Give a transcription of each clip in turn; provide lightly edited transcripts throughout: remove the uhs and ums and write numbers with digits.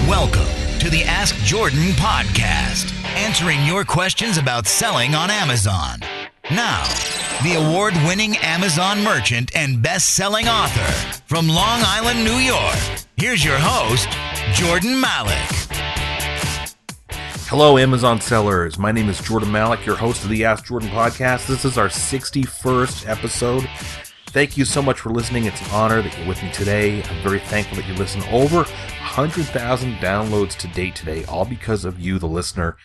Welcome to the Ask Jordan podcast, answering your questions about selling on Amazon. Now, the award-winning Amazon merchant and best-selling author from Long Island, New York. Here's your host, Jordan Malik. Hello, Amazon sellers. My name is Jordan Malik, your host of the Ask Jordan podcast. This is our 61st episode. Thank you so much for listening. It's an honor that you're with me today. I'm very thankful that you listen. Over 100,000 downloads to date today, all because of you, the listener.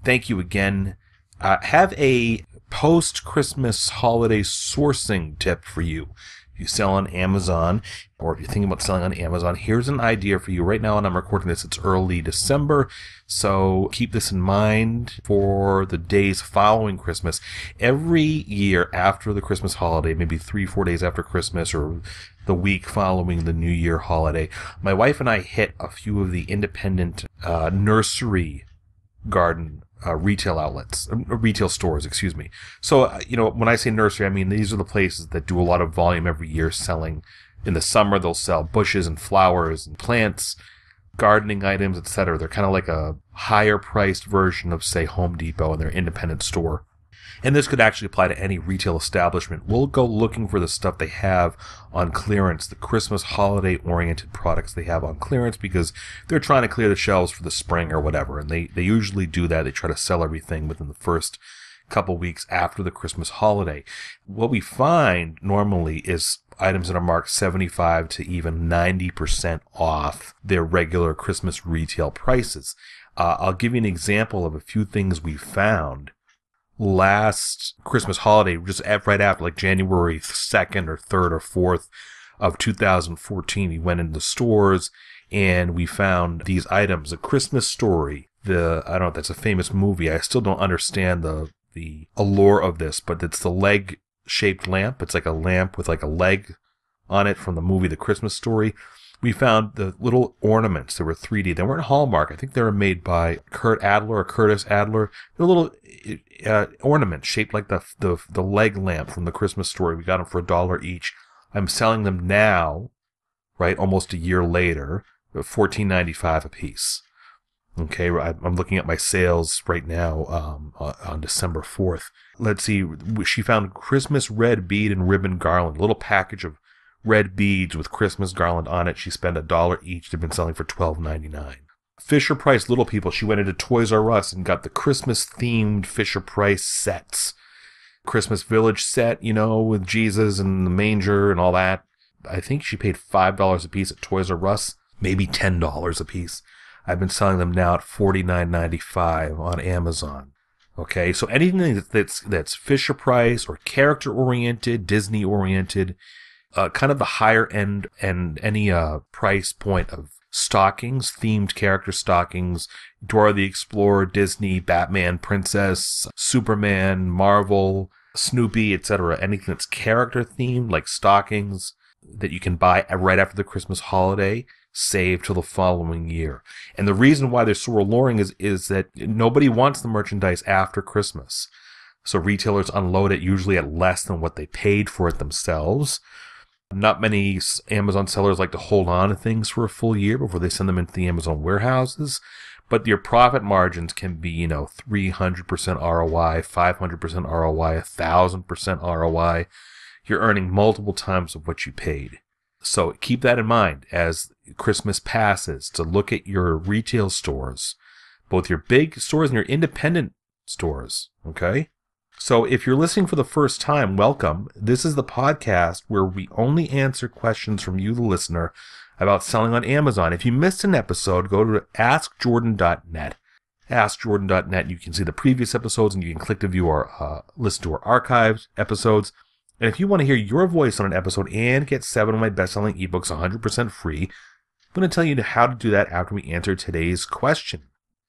Thank you again. Have a post-Christmas holiday sourcing tip for you. If you sell on Amazon, or if you're thinking about selling on Amazon, here's an idea for you. Right now, when I'm recording this, it's early December, so keep this in mind for the days following Christmas. Every year after the Christmas holiday, maybe 3-4 days after Christmas, or the week following the New Year holiday, my wife and I hit a few of the independent nursery garden retail outlets, retail stores, excuse me. So, when I say nursery, I mean these are the places that do a lot of volume every year selling. In the summer, they'll sell bushes and flowers and plants, gardening items, etc. They're kind of like a higher priced version of, say, Home Depot and their independent store. And this could actually apply to any retail establishment. We'll go looking for the stuff they have on clearance, the Christmas holiday-oriented products they have on clearance, because they're trying to clear the shelves for the spring or whatever. And they usually do that. They try to sell everything within the first couple weeks after the Christmas holiday. What we find normally is items that are marked 75 to even 90% off their regular Christmas retail prices. I'll give you an example of a few things we found. Last Christmas holiday, just right after, like January 2nd or 3rd or 4th of 2014, we went into the stores and we found these items. A Christmas Story, I don't know if that's a famous movie. I still don't understand the allure of this, but it's the leg-shaped lamp. It's like a lamp with like a leg on it from the movie The Christmas Story. We found the little ornaments that were 3D. They weren't Hallmark. I think they were made by Kurt Adler or Curtis Adler. They're little ornaments shaped like the leg lamp from The Christmas Story. We got them for $1 each. I'm selling them now, right, almost a year later, $14.95 a piece. Okay, I'm looking at my sales right now on December 4th. Let's see. She found Christmas red bead and ribbon garland, a little package of red beads with Christmas garland on it. She spent $1 each. They've been selling for $12.99. Fisher Price Little People. She went into Toys R Us and got the Christmas-themed Fisher Price sets. Christmas Village set, with Jesus and the manger and all that. I think she paid $5 a piece at Toys R Us, maybe $10 a piece. I've been selling them now at $49.95 on Amazon. Okay, so anything that's Fisher Price or character-oriented, Disney-oriented, kind of the higher end and any price point of stockings, themed character stockings, Dora the Explorer, Disney, Batman, Princess, Superman, Marvel, Snoopy, etc. Anything that's character themed, like stockings that you can buy right after the Christmas holiday, save till the following year. And the reason why they're so alluring is that nobody wants the merchandise after Christmas. So retailers unload it usually at less than what they paid for it themselves. Not many Amazon sellers like to hold on to things for a full year before they send them into the Amazon warehouses. But your profit margins can be, 300% ROI, 500% ROI, 1,000% ROI. You're earning multiple times of what you paid. So keep that in mind as Christmas passes, to look at your retail stores, both your big stores and your independent stores, okay? So if you're listening for the first time, welcome. This is the podcast where we only answer questions from you, the listener, about selling on Amazon. If you missed an episode, go to AskJordan.net. AskJordan.net, you can see the previous episodes and you can click to view listen to our archived episodes. And if you want to hear your voice on an episode and get 7 of my best-selling ebooks 100% free, I'm going to tell you how to do that after we answer today's question.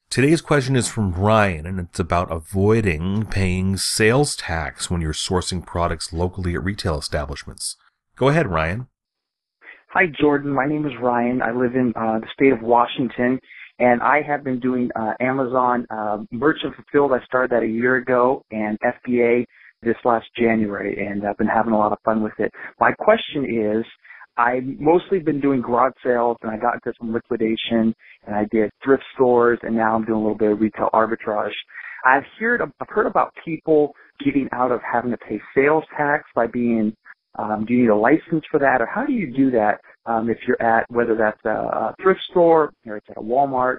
Today's question is from Ryan, and it's about avoiding paying sales tax when you're sourcing products locally at retail establishments. Go ahead, Ryan. Hi, Jordan. My name is Ryan. I live in the state of Washington, and I have been doing Amazon Merchant Fulfilled. I started that a year ago, and FBA this last January, and I've been having a lot of fun with it. My question is, I've mostly been doing garage sales, and I got into some liquidation, and I did thrift stores, and now I'm doing a little bit of retail arbitrage. I've heard about people getting out of having to pay sales tax by being, do you need a license for that, or how do you do that if you're at, whether that's a thrift store, or it's at a Walmart,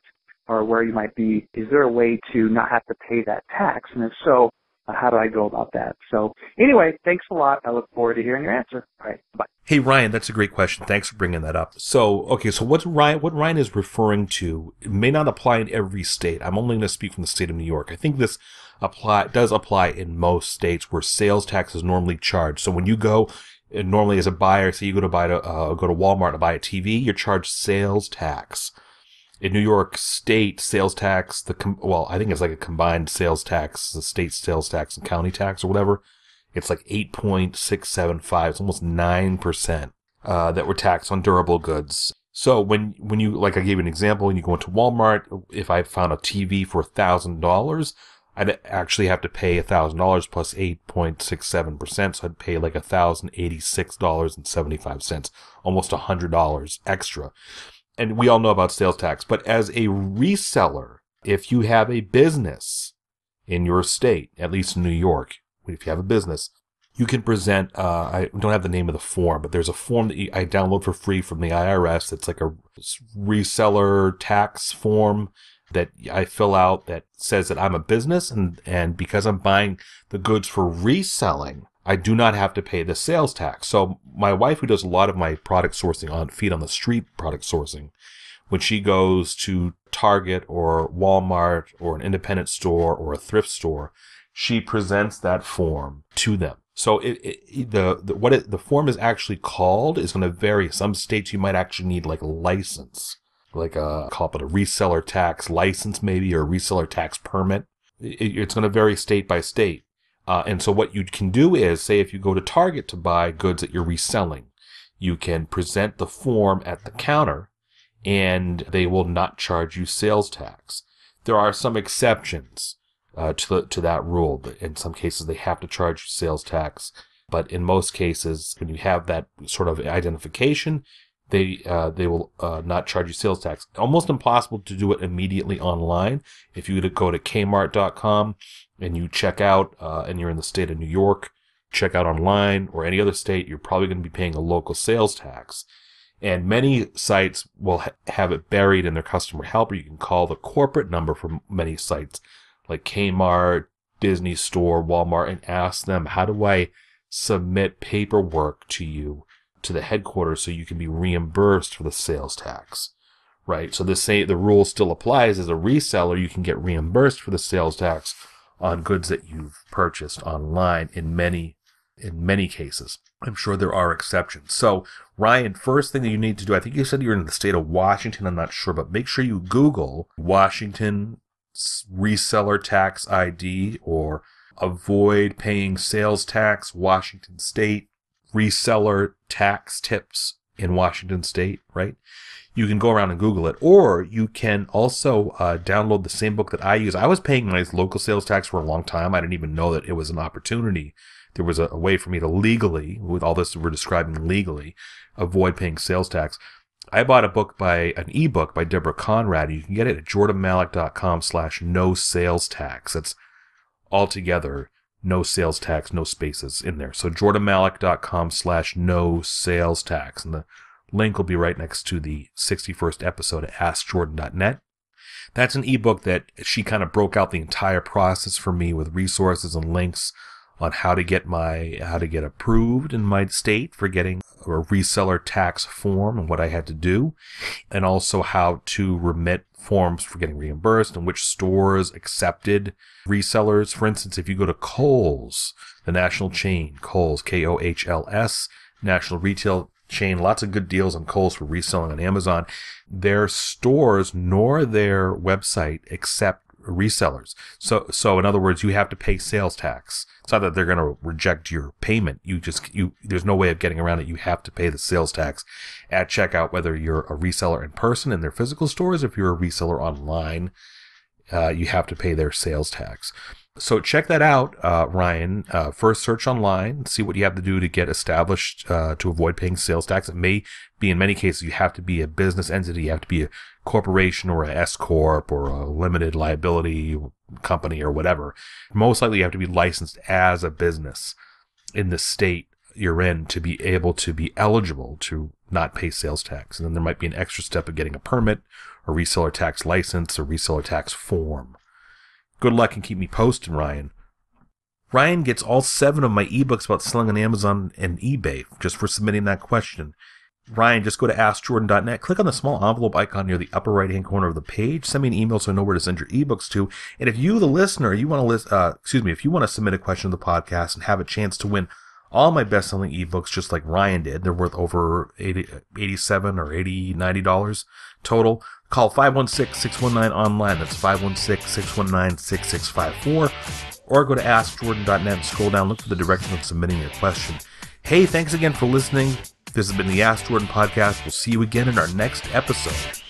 or where you might be? Is there a way to not have to pay that tax? And if so, how do I go about that? So anyway, thanks a lot. I look forward to hearing your answer. All right, bye. Hey, Ryan, that's a great question. Thanks for bringing that up. So what Ryan is referring to, it may not apply in every state. I'm only going to speak from the state of New York. I think this does apply in most states where sales tax is normally charged. So when you go, normally as a buyer, say you go to Walmart to buy a TV, you're charged sales tax. In New York State, sales tax, I think it's like a combined sales tax, the state sales tax and county tax or whatever. It's like 8.675. It's almost 9% that were taxed on durable goods. So when you, like I gave you an example, when you go into Walmart, if I found a TV for $1,000, I'd actually have to pay $1,000 plus 8.67%. So I'd pay like $1,086.75, almost $100 extra. And we all know about sales tax, but as a reseller, if you have a business in your state, at least in New York, if you have a business, you can present, I don't have the name of the form, but there's a form that I download for free from the IRS. It's like a reseller tax form that I fill out that says that I'm a business, and because I'm buying the goods for reselling, I do not have to pay the sales tax. So my wife, who does a lot of my product sourcing on feet on the street product sourcing, when she goes to Target or Walmart or an independent store or a thrift store, she presents that form to them. So the form is actually called is going to vary. Some states you might actually need like a license, like call it a reseller tax license maybe, or a reseller tax permit. It's going to vary state by state. And so what you can do is, say if you go to Target to buy goods that you're reselling, you can present the form at the counter and they will not charge you sales tax. There are some exceptions to that rule. In some cases, they have to charge you sales tax. But in most cases, when you have that sort of identification, they will not charge you sales tax. Almost impossible to do it immediately online. If you go to Kmart.com and you check out, and you're in the state of New York, check out online, or any other state, you're probably going to be paying a local sales tax. And many sites will have it buried in their customer help, or you can call the corporate number for many sites, like Kmart, Disney Store, Walmart, and ask them, how do I submit paperwork to you, to the headquarters, so you can be reimbursed for the sales tax, right? So the rule still applies. As a reseller, you can get reimbursed for the sales tax on goods that you've purchased online in many cases. I'm sure there are exceptions. So Ryan, first thing that you need to do, I think you said you're in the state of Washington, I'm not sure, but make sure you Google Washington reseller tax ID, or avoid paying sales tax, Washington State, reseller tax tips in Washington State, right? You can go around and Google it, or you can also download the same book that I use. I was paying my local sales tax for a long time. I didn't even know that it was an opportunity. There was a way for me to legally, with all this we're describing legally, avoid paying sales tax. I bought an ebook by Deborah Conrad. You can get it at jordanmalik.com/no sales tax. It's all together, no sales tax, no spaces in there. So jordanmalik.com/no sales tax. And the link will be right next to the 61st episode at AskJordan.net. That's an ebook that she kind of broke out the entire process for me with resources and links on how to get approved in my state for getting a reseller tax form and what I had to do, and also how to remit forms for getting reimbursed and which stores accepted resellers. For instance, if you go to Kohl's, the national chain, Kohl's, Kohls, national retail chain, lots of good deals on Kohl's for reselling on Amazon. Their stores nor their website accept resellers. So in other words, you have to pay sales tax. It's not that they're going to reject your payment. There's no way of getting around it. You have to pay the sales tax at checkout, whether you're a reseller in person in their physical stores, if you're a reseller online. you have to pay their sales tax. So check that out, Ryan. First, search online, see what you have to do to get established to avoid paying sales tax. It may be, in many cases, you have to be a business entity. You have to be a corporation or a S corp or a limited liability company or whatever. Most likely, you have to be licensed as a business in the state you're in to be able to be eligible to not pay sales tax. And then there might be an extra step of getting a permit, or reseller tax license, or reseller tax form. Good luck and keep me posted, Ryan. Ryan gets all 7 of my ebooks about selling on Amazon and eBay just for submitting that question. Ryan, just go to AskJordan.net, click on the small envelope icon near the upper right-hand corner of the page, send me an email so I know where to send your ebooks to. And if you, the listener, if you want to submit a question to the podcast and have a chance to win all my best-selling ebooks, just like Ryan did, they're worth over $87 or $90 total. Call 516-619-ONLINE. That's 516-619-6654. Or go to AskJordan.net and scroll down, look for the direction of submitting your question. Hey, thanks again for listening. This has been the Ask Jordan Podcast. We'll see you again in our next episode.